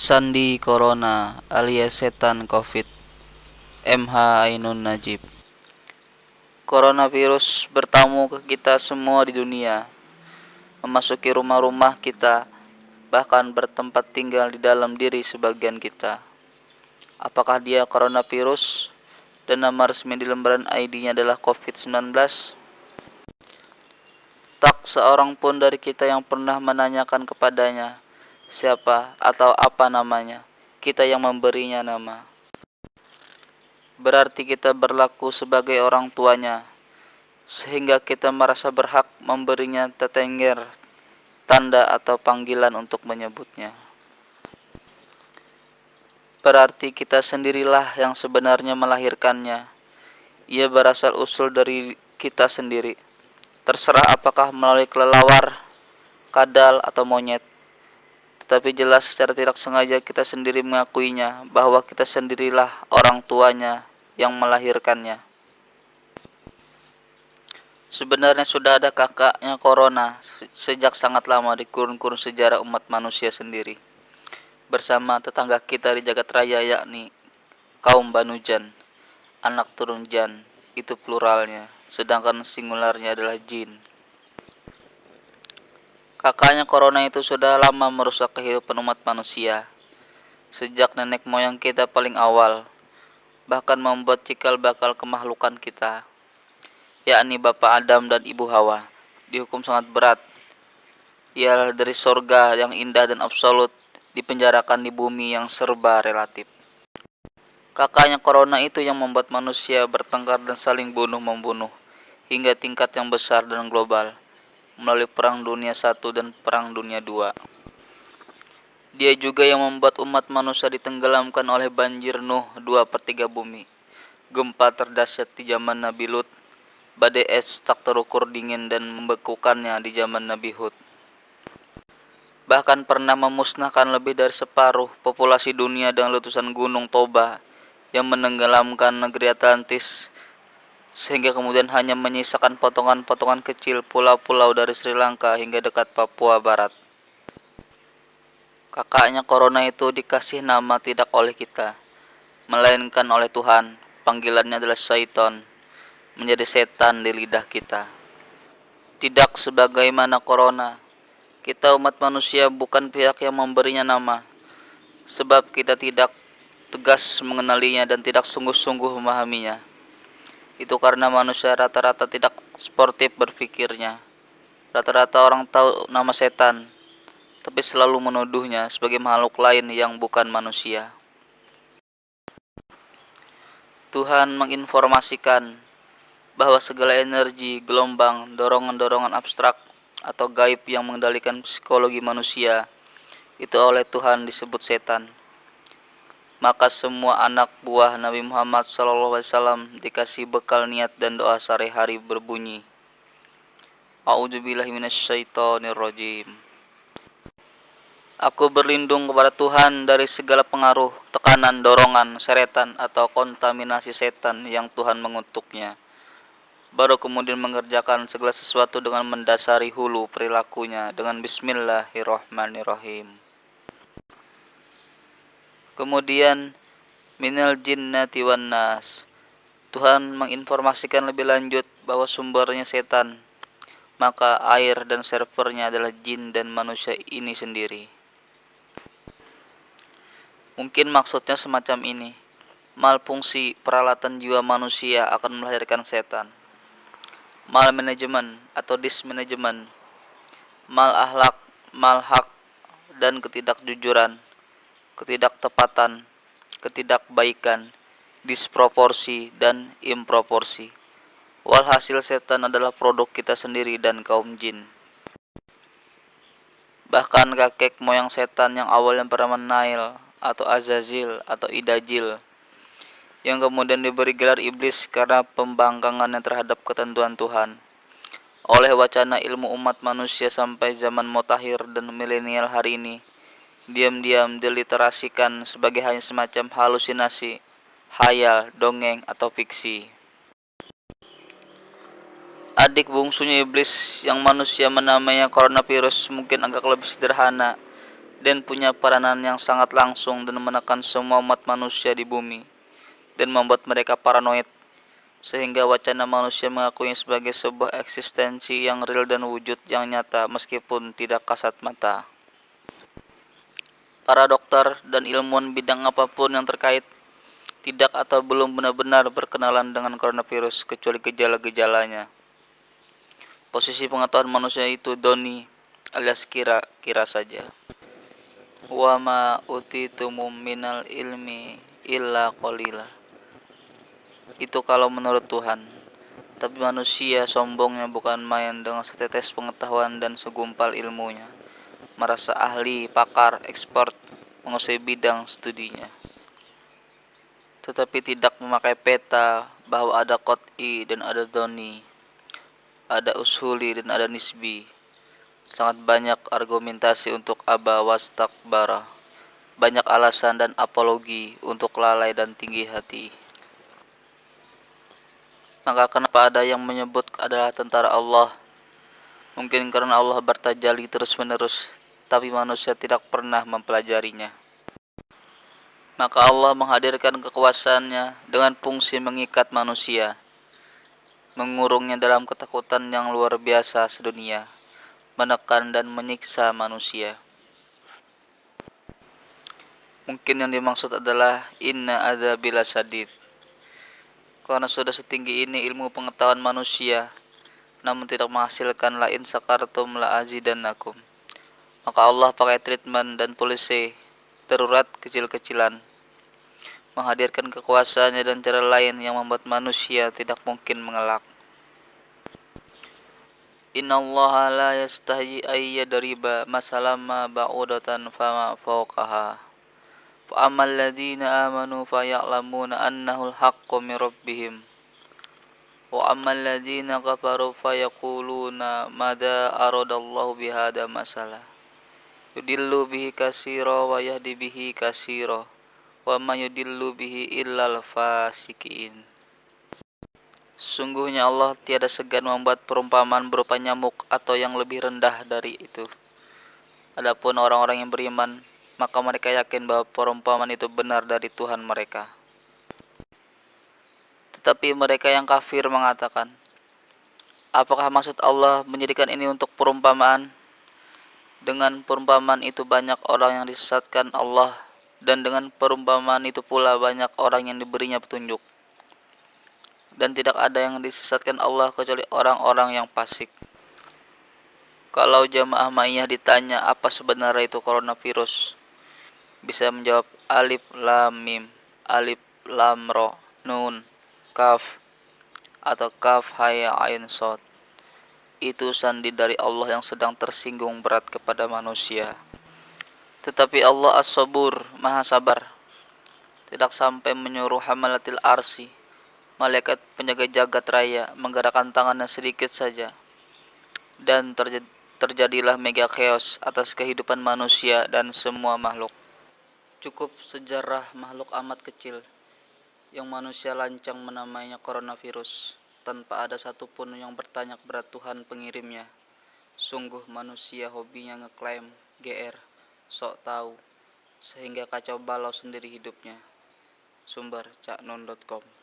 Sandi Corona alias setan Covid, MH Ainun Najib. Coronavirus bertamu ke kita semua di dunia, memasuki rumah-rumah kita, bahkan bertempat tinggal di dalam diri sebagian kita. Apakah dia coronavirus dan nama resmi di lembaran ID-nya adalah COVID-19? Tak seorang pun dari kita yang pernah menanyakan kepadanya siapa atau apa namanya. Kita yang memberinya nama. Berarti kita berlaku sebagai orang tuanya, sehingga kita merasa berhak memberinya tetengger, tanda atau panggilan untuk menyebutnya. Berarti kita sendirilah yang sebenarnya melahirkannya. Ia berasal usul dari kita sendiri. Terserah apakah melalui kelelawar, kadal, atau monyet. Tetapi jelas secara tidak sengaja kita sendiri mengakuinya bahwa kita sendirilah orang tuanya yang melahirkannya. Sebenarnya sudah ada kakaknya corona sejak sangat lama di kurun-kurun sejarah umat manusia sendiri. Bersama tetangga kita di jagat raya yakni kaum Banu Jan, anak turun Jan, itu pluralnya, sedangkan singularnya adalah jin. Kakaknya corona itu sudah lama merusak kehidupan umat manusia, sejak nenek moyang kita paling awal, bahkan membuat cikal bakal kemakhlukan kita, yakni Bapak Adam dan Ibu Hawa, dihukum sangat berat. Ia dari sorga yang indah dan absolut dipenjarakan di bumi yang serba relatif. Kakaknya corona itu yang membuat manusia bertengkar dan saling bunuh-membunuh hingga tingkat yang besar dan global melalui Perang Dunia I dan Perang Dunia II. Dia juga yang membuat umat manusia ditenggelamkan oleh banjir Nuh 2/3 bumi, gempa terdahsyat di zaman Nabi Lut, badai es tak terukur dingin dan membekukannya di zaman Nabi Hud. Bahkan pernah memusnahkan lebih dari separuh populasi dunia dengan letusan gunung Toba yang menenggelamkan negeri Atlantis, sehingga kemudian hanya menyisakan potongan-potongan kecil pulau-pulau dari Sri Lanka hingga dekat Papua Barat. Kakaknya corona itu dikasih nama tidak oleh kita, melainkan oleh Tuhan. Panggilannya adalah syaitan, menjadi setan di lidah kita. Tidak sebagaimana corona, kita umat manusia bukan pihak yang memberinya nama, sebab kita tidak tegas mengenalinya dan tidak sungguh-sungguh memahaminya. Itu karena manusia rata-rata tidak sportif berpikirnya. Rata-rata orang tahu nama setan, tapi selalu menuduhnya sebagai makhluk lain yang bukan manusia. Tuhan menginformasikan bahwa segala energi, gelombang, dorongan-dorongan abstrak atau gaib yang mengendalikan psikologi manusia itu oleh Tuhan disebut setan. Maka semua anak buah Nabi Muhammad SAW dikasih bekal niat dan doa sehari-hari berbunyi, A'udzubillahi minasyaitonirrajim. Aku berlindung kepada Tuhan dari segala pengaruh, tekanan, dorongan, seretan, atau kontaminasi setan yang Tuhan mengutuknya. Baru kemudian mengerjakan segala sesuatu dengan mendasari hulu perilakunya dengan Bismillahirrahmanirrahim. Kemudian minal jinnati wan nas. Tuhan menginformasikan lebih lanjut bahwa sumbernya setan, maka air dan servernya adalah jin dan manusia ini sendiri. Mungkin maksudnya semacam ini. Malfungsi peralatan jiwa manusia akan melahirkan setan. Mal manajemen atau dismanajemen, mal ahlak, mal hak, dan ketidakjujuran, ketidaktepatan, ketidakbaikan, disproporsi, dan improporsi. Walhasil setan adalah produk kita sendiri dan kaum jin. Bahkan kakek moyang setan yang awalnya bernama Nail atau Azazil atau Idajil, yang kemudian diberi gelar iblis karena pembangkangannya terhadap ketentuan Tuhan. Oleh wacana ilmu umat manusia sampai zaman mutakhir dan milenial hari ini, diam-diam diliterasikan sebagai hanya semacam halusinasi, khayal, dongeng, atau fiksi. Adik bungsunya iblis yang manusia menamainya coronavirus mungkin agak lebih sederhana dan punya peranan yang sangat langsung dan menekan semua umat manusia di bumi dan membuat mereka paranoid sehingga wacana manusia mengakuinya sebagai sebuah eksistensi yang real dan wujud yang nyata meskipun tidak kasat mata. Para dokter dan ilmuwan bidang apapun yang terkait tidak atau belum benar-benar berkenalan dengan coronavirus kecuali gejala-gejalanya. Posisi pengetahuan manusia itu doni alias kira-kira saja. Wa ma utitum minal ilmi illa qalila. Itu kalau menurut Tuhan. Tapi manusia sombongnya bukan main dengan setetes pengetahuan dan segumpal ilmunya. Merasa ahli, pakar, expert, menguasai bidang studinya. Tetapi tidak memakai peta bahwa ada qot'i dan ada dhoni, ada ushuli dan ada nisbi. Sangat banyak argumentasi untuk aba wastakbara. Banyak alasan dan apologi untuk lalai dan tinggi hati. Maka kenapa ada yang menyebut adalah tentara Allah? Mungkin karena Allah bertajalli terus-menerus, tapi manusia tidak pernah mempelajarinya. Maka Allah menghadirkan kekuasaannya dengan fungsi mengikat manusia, mengurungnya dalam ketakutan yang luar biasa sedunia, menekan dan menyiksa manusia. Mungkin yang dimaksud adalah inna adzabila syadid. Karena sudah setinggi ini ilmu pengetahuan manusia, namun tidak menghasilkan la in sakartum la azidannakum. Maka Allah pakai treatment dan polisi darurat kecil-kecilan, menghadirkan kekuasaannya dan cara lain yang membuat manusia tidak mungkin mengelak. Innallaha la yastahyi ayyadriba masalama ba'udatan fama fawqaha. Fa ammal ladzina amanu faya'lamuna annahul haqqu min rabbihim. Wa ammal ladzina kafaru fayaquluna madza aradallahu bihadza masala. Yudillu bihi katsira wa yahdi bihi katsira. Wa ma yudillu bihi illal fasikin. Sungguhnya Allah tiada segan membuat perumpamaan berupa nyamuk atau yang lebih rendah dari itu. Adapun orang-orang yang beriman, maka mereka yakin bahwa perumpamaan itu benar dari Tuhan mereka. Tetapi mereka yang kafir mengatakan, apakah maksud Allah menjadikan ini untuk perumpamaan? Dengan perumpamaan itu banyak orang yang disesatkan Allah, dan dengan perumpamaan itu pula banyak orang yang diberinya petunjuk. Dan tidak ada yang disesatkan Allah kecuali orang-orang yang fasik. Kalau jamaah Ma'iyah ditanya apa sebenarnya itu coronavirus, bisa menjawab alif lam mim, alif lam ro, nun, kaf, atau kaf haya ain shad. Itu sandi dari Allah yang sedang tersinggung berat kepada manusia. Tetapi Allah as-sabur, maha sabar, tidak sampai menyuruh hamalatil arsi, malaikat penjaga jagat raya, menggerakkan tangannya sedikit saja, dan terjadilah mega chaos atas kehidupan manusia dan semua makhluk. Cukup sejarah makhluk amat kecil yang manusia lancang menamainya coronavirus, tanpa ada satupun yang bertanya kepada Tuhan pengirimnya. Sungguh manusia hobinya ngeklaim, GR, sok tahu, sehingga kacau balau sendiri hidupnya. Sumber caknun.com.